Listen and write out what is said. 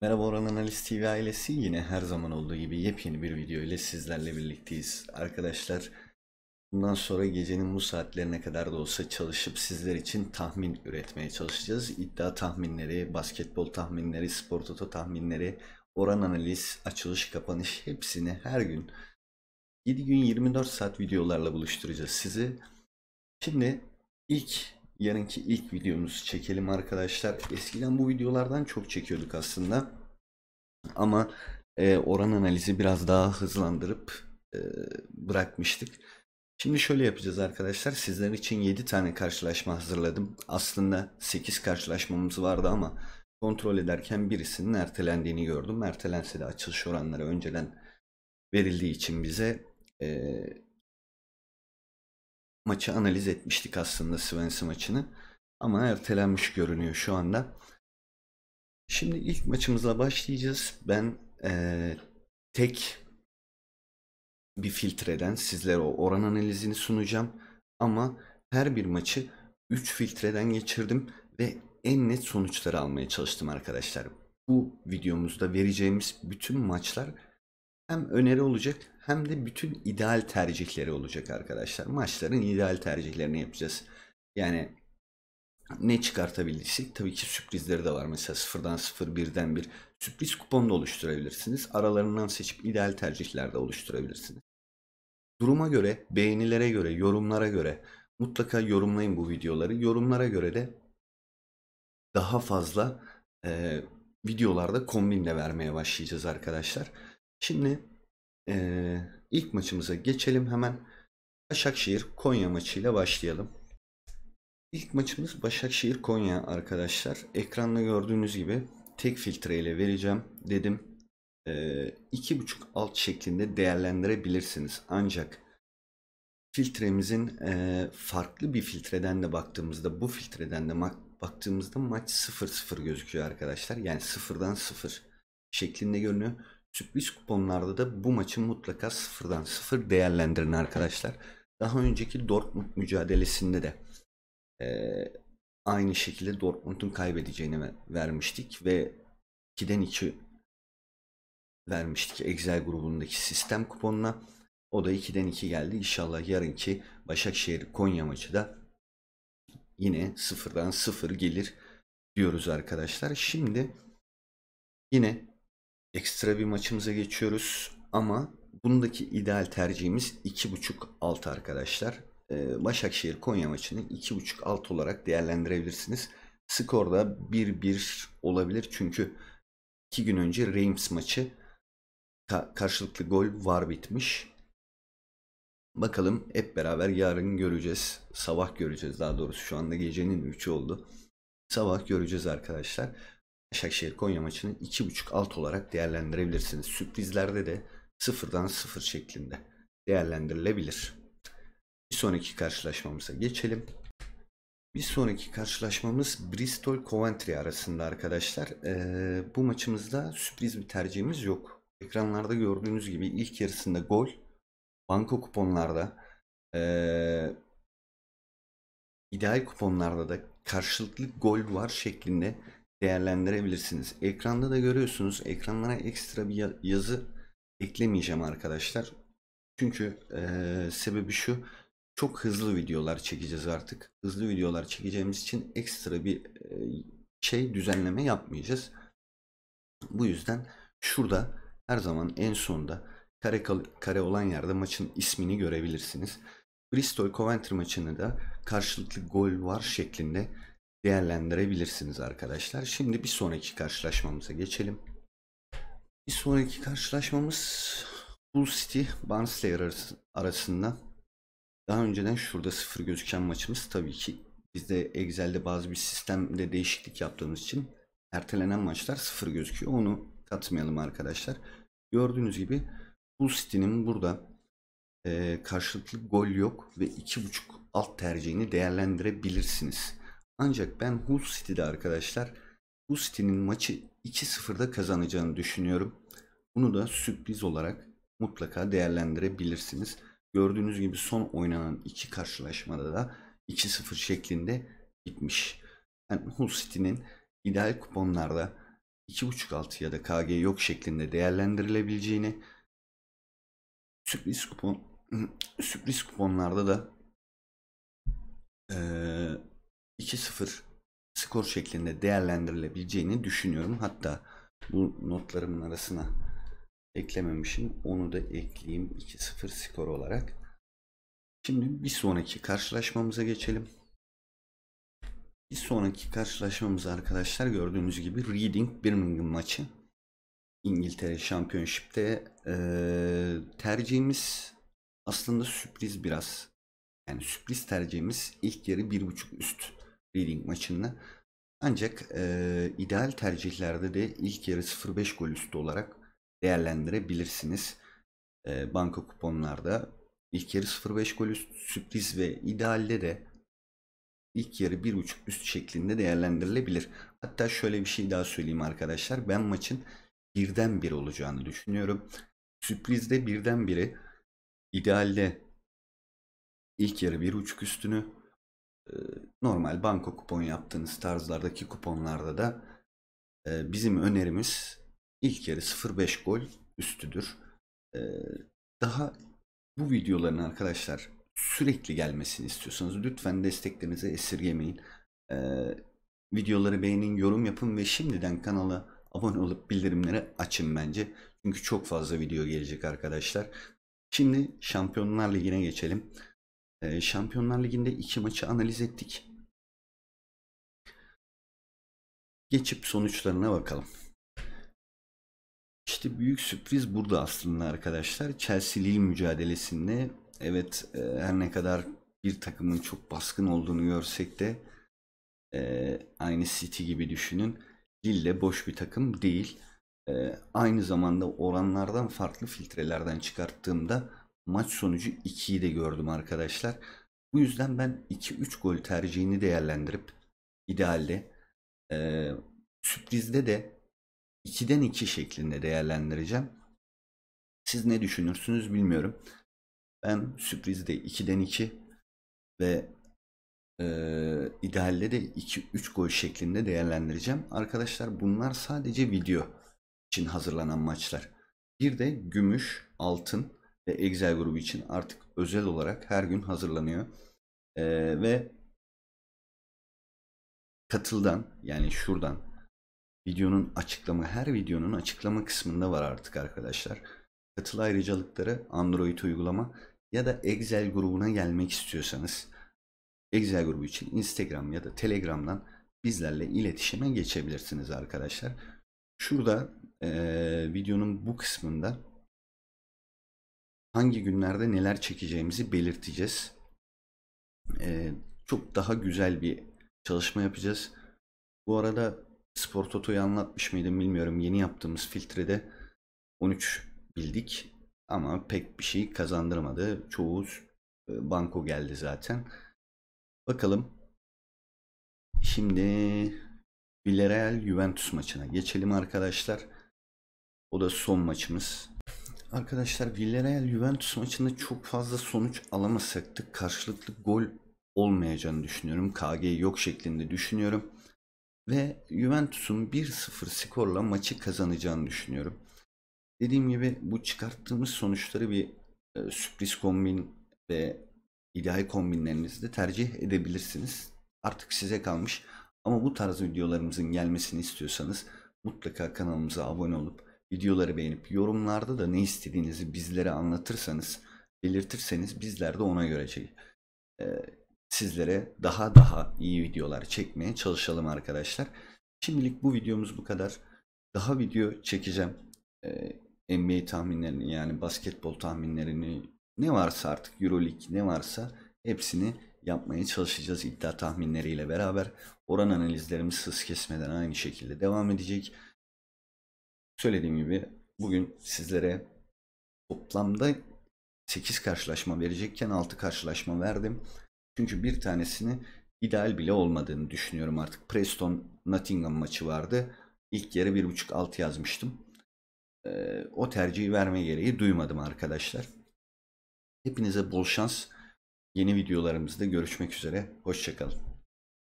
Merhaba Orhan Analiz TV ailesi, yine her zaman olduğu gibi yepyeni bir video ile sizlerle birlikteyiz. Arkadaşlar, bundan sonra gecenin bu saatlerine kadar da olsa çalışıp sizler için tahmin üretmeye çalışacağız. İddia tahminleri, basketbol tahminleri, spor toto tahminleri, oran analiz, açılış kapanış hepsini her gün 7 gün 24 saat videolarla buluşturacağız sizi. Şimdi yarınki ilk videomuzu çekelim arkadaşlar. Eskiden bu videolardan çok çekiyorduk aslında. Ama oran analizi biraz daha hızlandırıp bırakmıştık. Şimdi şöyle yapacağız arkadaşlar. Sizler için 7 tane karşılaşma hazırladım. Aslında 8 karşılaşmamız vardı ama kontrol ederken birisinin ertelendiğini gördüm. Ertelense de açılış oranları önceden verildiği için bize maçı analiz etmiştik aslında, Swansea maçını. Ama ertelenmiş görünüyor şu anda. Şimdi ilk maçımızla başlayacağız. Ben tek bir filtreden sizlere o oran analizini sunacağım. Ama her bir maçı 3 filtreden geçirdim ve en net sonuçları almaya çalıştım arkadaşlar. Bu videomuzda vereceğimiz bütün maçlar hem öneri olacak hem de bütün ideal tercihleri olacak arkadaşlar. Maçların ideal tercihlerini yapacağız. Yani ne çıkartabildiysek, tabii ki sürprizleri de var. Mesela sıfırdan 0, birden bir sürpriz kupon da oluşturabilirsiniz. Aralarından seçip ideal tercihler de oluşturabilirsiniz. Duruma göre, beğenilere göre, yorumlara göre mutlaka yorumlayın bu videoları. Yorumlara göre de daha fazla videolarda kombinle vermeye başlayacağız arkadaşlar. Şimdi ilk maçımıza geçelim hemen. Başakşehir Konya maçıyla başlayalım. İlk maçımız Başakşehir Konya arkadaşlar. Ekranda gördüğünüz gibi tek filtreyle vereceğim dedim. 2.5 alt şeklinde değerlendirebilirsiniz. Ancak filtremizin farklı bir filtreden de baktığımızda, bu filtreden de baktığımızda maç 0-0 gözüküyor arkadaşlar. Yani 0'dan 0 şeklinde görünüyor. Sürpriz kuponlarda da bu maçın mutlaka 0'dan 0 değerlendirin arkadaşlar. Daha önceki Dortmund mücadelesinde de aynı şekilde Dortmund'un kaybedeceğini vermiştik ve 2'den 2 vermiştik Excel grubundaki sistem kuponuna. O da 2'den 2 geldi. İnşallah yarınki Başakşehir Konya maçı da yine 0'dan 0 gelir diyoruz arkadaşlar. Şimdi yine ekstra bir maçımıza geçiyoruz ama bundaki ideal tercihimiz 2.5 alt arkadaşlar. Başakşehir Konya maçını 2.5 alt olarak değerlendirebilirsiniz. Skorda 1-1 olabilir çünkü 2 gün önce Reims maçı karşılıklı gol var bitmiş. Bakalım, hep beraber yarın göreceğiz. Sabah göreceğiz daha doğrusu. Şu anda gecenin 3'ü oldu. Sabah göreceğiz arkadaşlar. Başakşehir Konya maçını 2.5 alt olarak değerlendirebilirsiniz. Sürprizlerde de 0'dan 0 şeklinde değerlendirilebilir. Bir sonraki karşılaşmamıza geçelim. Bir sonraki karşılaşmamız Bristol Coventry arasında arkadaşlar. Bu maçımızda sürpriz bir tercihimiz yok. Ekranlarda gördüğünüz gibi ilk yarısında gol. Banko kuponlarda, ideal kuponlarda da karşılıklı gol var şeklinde değerlendirebilirsiniz. Ekranda da görüyorsunuz. Ekranlara ekstra bir yazı eklemeyeceğim arkadaşlar. Çünkü sebebi şu. Çok hızlı videolar çekeceğiz artık. Hızlı videolar çekeceğimiz için ekstra bir düzenleme yapmayacağız. Bu yüzden şurada her zaman en sonda kare olan yerde maçın ismini görebilirsiniz. Bristol Coventry maçını da karşılıklı gol var şeklinde değerlendirebilirsiniz arkadaşlar. Şimdi bir sonraki karşılaşmamıza geçelim. Bir sonraki karşılaşmamız Hull City Barnsley arasında. Daha önceden şurada 0 gözüken maçımız, tabii ki biz de Excel'de bazı bir sistemde değişiklik yaptığımız için ertelenen maçlar 0 gözüküyor. Onu katmayalım arkadaşlar. Gördüğünüz gibi Hull City'nin burada karşılıklı gol yok ve 2.5 alt tercihini değerlendirebilirsiniz. Ancak ben Hull City'de arkadaşlar, Hull City'nin maçı 2-0'da kazanacağını düşünüyorum. Bunu da sürpriz olarak mutlaka değerlendirebilirsiniz. Gördüğünüz gibi son oynanan iki karşılaşmada da 2-0 şeklinde bitmiş. Yani Hull City'nin ideal kuponlarda 2.5 altı ya da KG yok şeklinde değerlendirilebileceğini, sürpriz kuponlarda da 2-0 skor şeklinde değerlendirilebileceğini düşünüyorum. Hatta bu notlarımın arasına eklememişim. Onu da ekleyeyim 2-0 skor olarak. Şimdi bir sonraki karşılaşmamıza geçelim. Bir sonraki karşılaşmamız arkadaşlar gördüğünüz gibi Reading Birmingham maçı. İngiltere Championship'te tercihimiz aslında sürpriz biraz. Yani sürpriz tercihimiz ilk yarı 1.5 üst Reading maçında. Ancak ideal tercihlerde de ilk yarı 0.5 gol üstü olarak değerlendirebilirsiniz. Banka kuponlarda ilk yarı 0.5 gol üst sürpriz ve idealde de ilk yarı 1.5 üst şeklinde değerlendirilebilir. Hatta şöyle bir şey daha söyleyeyim arkadaşlar. Ben maçın 1'den 1 olacağını düşünüyorum. Sürprizde 1'den 1'i, idealde ilk yarı 1.5 üstünü, normal banko kupon yaptığınız tarzlardaki kuponlarda da bizim önerimiz ilk yarı 0.5 gol üstüdür. Daha bu videoların arkadaşlar sürekli gelmesini istiyorsanız lütfen desteklerinizi esirgemeyin. Videoları beğenin, yorum yapın ve şimdiden kanala abone olup bildirimleri açın bence. Çünkü çok fazla video gelecek arkadaşlar. Şimdi Şampiyonlar Ligi'ne geçelim. Şampiyonlar Ligi'nde 2 maçı analiz ettik. Geçip sonuçlarına bakalım. İşte büyük sürpriz burada aslında arkadaşlar. Chelsea-Lille mücadelesinde evet, her ne kadar bir takımın çok baskın olduğunu görsek de aynı City gibi düşünün. Lille boş bir takım değil. Aynı zamanda oranlardan farklı filtrelerden çıkarttığımda maç sonucu 2'yi de gördüm arkadaşlar. Bu yüzden ben 2-3 gol tercihini değerlendirip idealde sürprizde de 2'den 2 şeklinde değerlendireceğim. Siz ne düşünürsünüz bilmiyorum. Ben sürprizde 2'den 2 ve idealde de 2-3 gol şeklinde değerlendireceğim. Arkadaşlar bunlar sadece video için hazırlanan maçlar. Bir de gümüş, altın ve Excel grubu için artık özel olarak her gün hazırlanıyor. Ve katıldan, yani şuradan her videonun açıklama kısmında var artık arkadaşlar. Katıl ayrıcalıkları Android uygulama ya da Excel grubuna gelmek istiyorsanız Excel grubu için Instagram ya da Telegram'dan bizlerle iletişime geçebilirsiniz arkadaşlar. Şurada videonun bu kısmında hangi günlerde neler çekeceğimizi belirteceğiz. Çok daha güzel bir çalışma yapacağız. Bu arada Spor Toto'yu anlatmış mıydım bilmiyorum. Yeni yaptığımız filtrede 13 bildik ama pek bir şey kazandırmadı. Çoğu banko geldi zaten. Bakalım. Şimdi Villarreal Juventus maçına geçelim arkadaşlar. O da son maçımız. Arkadaşlar Villarreal Juventus maçında çok fazla sonuç alamasak da karşılıklı gol olmayacağını düşünüyorum. KG yok şeklinde düşünüyorum. Ve Juventus'un 1-0 skorla maçı kazanacağını düşünüyorum. Dediğim gibi bu çıkarttığımız sonuçları bir sürpriz kombin ve ideal kombinlerinizde tercih edebilirsiniz. Artık size kalmış. Ama bu tarz videolarımızın gelmesini istiyorsanız mutlaka kanalımıza abone olup videoları beğenip yorumlarda da ne istediğinizi bizlere anlatırsanız, belirtirseniz bizler de ona göre sizlere daha iyi videolar çekmeye çalışalım arkadaşlar. Şimdilik bu videomuz bu kadar. Daha video çekeceğim. NBA tahminlerini, yani basketbol tahminlerini, ne varsa artık EuroLeague ne varsa hepsini yapmaya çalışacağız iddia tahminleriyle beraber. Oran analizlerimiz hız kesmeden aynı şekilde devam edecek. Söylediğim gibi bugün sizlere toplamda 8 karşılaşma verecekken 6 karşılaşma verdim. Çünkü bir tanesini ideal bile olmadığını düşünüyorum artık. Preston Nottingham maçı vardı. İlk yarı 1.5 alt yazmıştım. O tercihi verme gereği duymadım arkadaşlar. Hepinize bol şans. Yeni videolarımızda görüşmek üzere. Hoşça kalın.